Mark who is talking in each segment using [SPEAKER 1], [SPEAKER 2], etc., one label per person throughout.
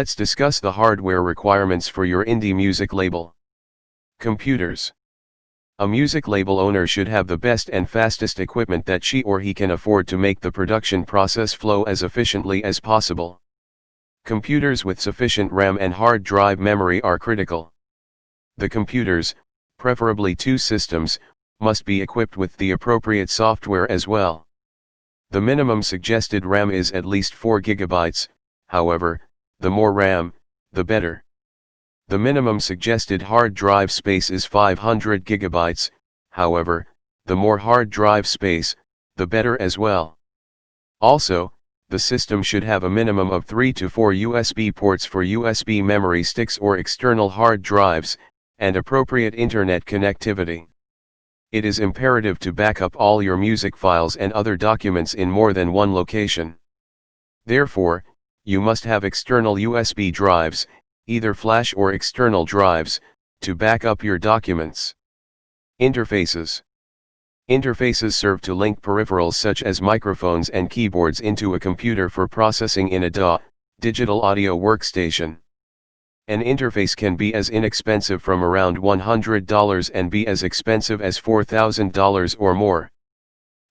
[SPEAKER 1] Let's discuss the hardware requirements for your indie music label. Computers. A music label owner should have the best and fastest equipment that she or he can afford to make the production process flow as efficiently as possible. Computers with sufficient RAM and hard drive memory are critical. The computers, preferably 2 systems, must be equipped with the appropriate software as well. The minimum suggested RAM is at least 4 GB, however, the more RAM, the better. The minimum suggested hard drive space is 500 GB, however, the more hard drive space, the better as well. Also, the system should have a minimum of 3 to 4 USB ports for USB memory sticks or external hard drives, and appropriate internet connectivity. It is imperative to back up all your music files and other documents in more than one location. Therefore, you must have external USB drives, either flash or external drives, to back up your documents. Interfaces. Interfaces serve to link peripherals such as microphones and keyboards into a computer for processing in a DAW, digital audio workstation. An interface can be as inexpensive from around $100 and be as expensive as $4,000 or more.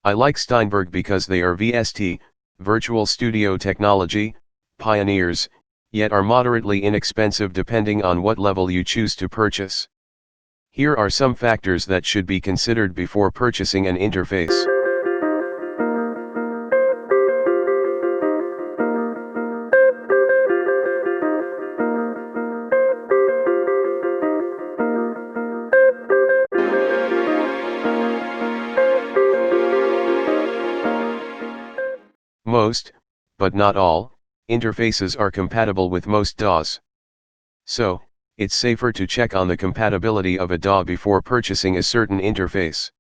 [SPEAKER 1] I like Steinberg because they are VST, Virtual Studio Technology, pioneers, yet are moderately inexpensive depending on what level you choose to purchase. Here are some factors that should be considered before purchasing an interface. Most, but not all, interfaces are compatible with most DAWs. So, it's safer to check on the compatibility of a DAW before purchasing a certain interface.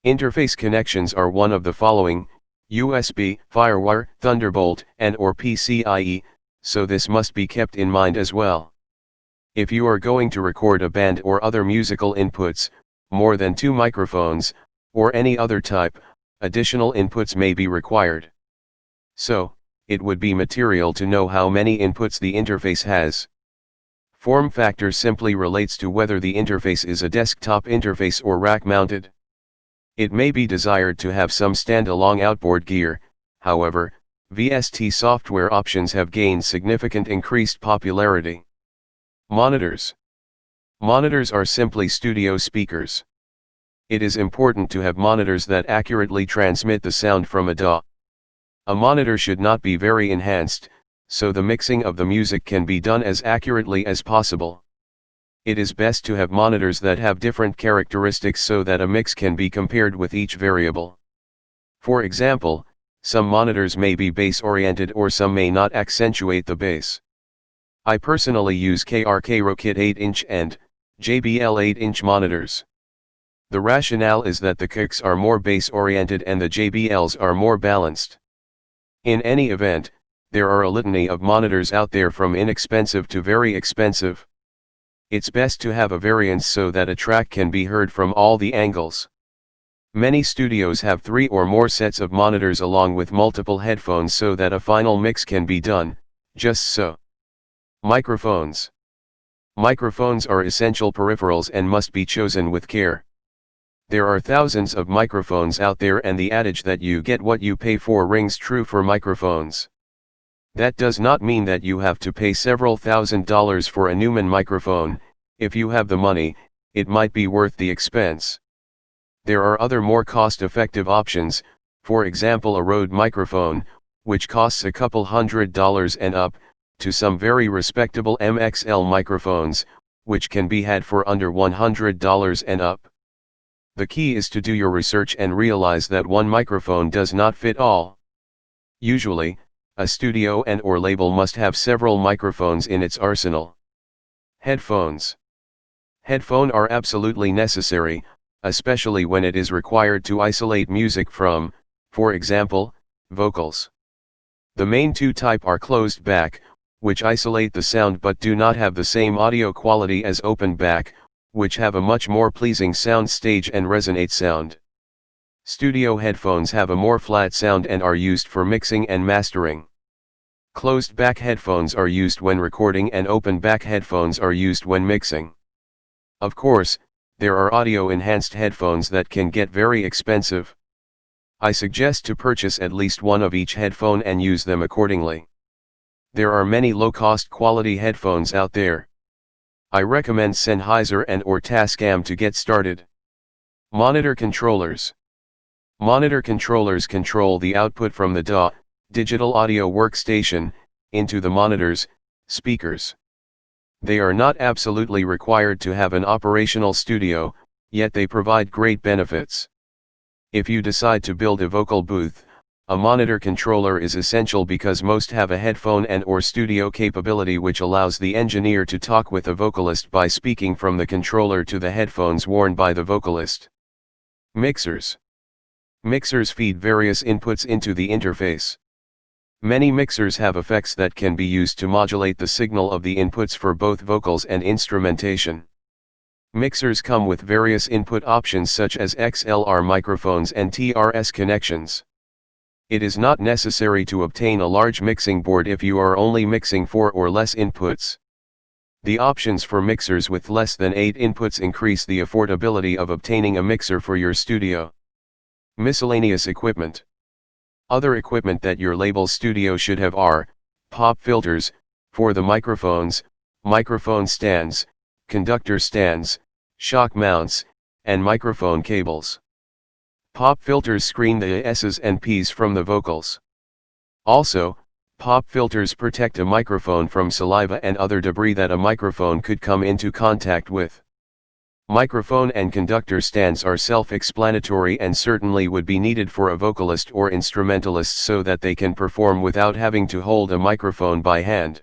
[SPEAKER 1] Interface connections are one of the following: USB, FireWire, Thunderbolt, and/or PCIe, so this must be kept in mind as well. If you are going to record a band or other musical inputs, more than 2 microphones, or any other type, additional inputs may be required. So, it would be material to know how many inputs the interface has. Form factor simply relates to whether the interface is a desktop interface or rack-mounted. It may be desired to have some stand-alone outboard gear, however, VST software options have gained significant increased popularity. Monitors. Monitors are simply studio speakers. It is important to have monitors that accurately transmit the sound from a DAW. A monitor should not be very enhanced, so the mixing of the music can be done as accurately as possible. It is best to have monitors that have different characteristics so that a mix can be compared with each variable. For example, some monitors may be bass-oriented or some may not accentuate the bass. I personally use KRK Rokit 8-inch and JBL 8-inch monitors. The rationale is that the kicks are more bass-oriented and the JBLs are more balanced. In any event, there are a litany of monitors out there from inexpensive to very expensive. It's best to have a variance so that a track can be heard from all the angles. Many studios have 3 or more sets of monitors along with multiple headphones so that a final mix can be done, just so. Microphones. Microphones are essential peripherals and must be chosen with care. There are thousands of microphones out there and the adage that you get what you pay for rings true for microphones. That does not mean that you have to pay several $1,000s for a Neumann microphone. If you have the money, it might be worth the expense. There are other more cost-effective options, for example a Rode microphone, which costs a couple $100s and up, to some very respectable MXL microphones, which can be had for under $100 and up. The key is to do your research and realize that one microphone does not fit all. Usually, a studio and/or label must have several microphones in its arsenal. Headphones. Headphones are absolutely necessary, especially when it is required to isolate music from, for example, vocals. The main 2 types are closed back, which isolate the sound but do not have the same audio quality as open back, which have a much more pleasing sound stage and resonate sound. Studio headphones have a more flat sound and are used for mixing and mastering. Closed back headphones are used when recording and open back headphones are used when mixing. Of course, there are audio-enhanced headphones that can get very expensive. I suggest to purchase at least one of each headphone and use them accordingly. There are many low-cost quality headphones out there. I recommend Sennheiser and or Tascam to get started. Monitor controllers. Monitor controllers control the output from the DAW, digital audio workstation, into the monitors, speakers. They are not absolutely required to have an operational studio, yet they provide great benefits. If you decide to build a vocal booth, a monitor controller is essential because most have a headphone and or studio capability which allows the engineer to talk with a vocalist by speaking from the controller to the headphones worn by the vocalist. Mixers. Mixers feed various inputs into the interface. Many mixers have effects that can be used to modulate the signal of the inputs for both vocals and instrumentation. Mixers come with various input options such as XLR microphones and TRS connections. It is not necessary to obtain a large mixing board if you are only mixing 4 or less inputs. The options for mixers with less than 8 inputs increase the affordability of obtaining a mixer for your studio. Miscellaneous equipment. Other equipment that your label's studio should have are pop filters for the microphones, microphone stands, conductor stands, shock mounts, and microphone cables. Pop filters screen the S's and P's from the vocals. Also, pop filters protect a microphone from saliva and other debris that a microphone could come into contact with. Microphone and conductor stands are self-explanatory and certainly would be needed for a vocalist or instrumentalist so that they can perform without having to hold a microphone by hand.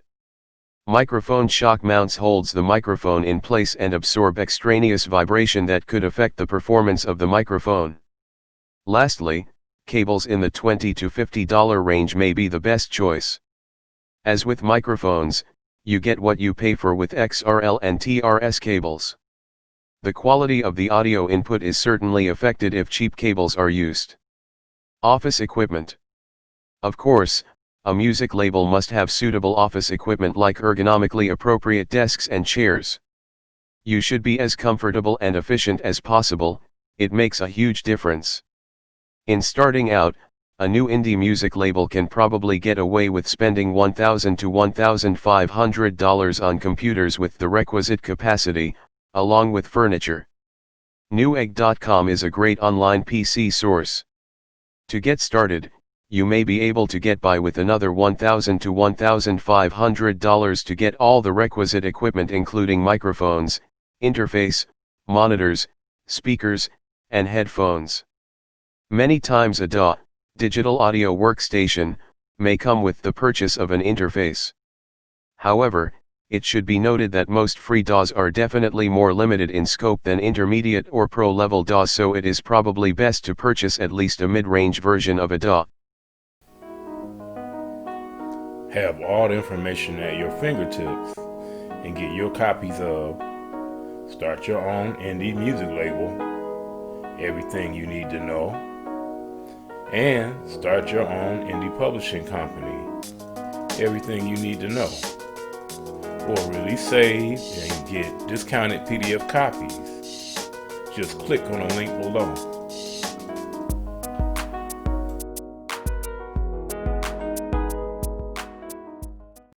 [SPEAKER 1] Microphone shock mounts holds the microphone in place and absorb extraneous vibration that could affect the performance of the microphone. Lastly, cables in the $20 to $50 range may be the best choice. As with microphones, you get what you pay for with XLR and TRS cables. The quality of the audio input is certainly affected if cheap cables are used. Office equipment. Of course, a music label must have suitable office equipment like ergonomically appropriate desks and chairs. You should be as comfortable and efficient as possible, it makes a huge difference. In starting out, a new indie music label can probably get away with spending $1,000 to $1,500 on computers with the requisite capacity, along with furniture. Newegg.com is a great online PC source. To get started, you may be able to get by with another $1,000 to $1,500 to get all the requisite equipment including microphones, interface, monitors, speakers, and headphones. Many times a DAW, digital audio workstation, may come with the purchase of an interface. However, it should be noted that most free DAWs are definitely more limited in scope than intermediate or pro-level DAWs, so it is probably best to purchase at least a mid-range version of a DAW.
[SPEAKER 2] Have all the information at your fingertips and get your copies of Start Your Own Indie Music Label, Everything You Need to Know, and Start Your Own Indie Publishing Company, Everything You Need to Know. Or really save and get discounted PDF copies. Just click on the link below.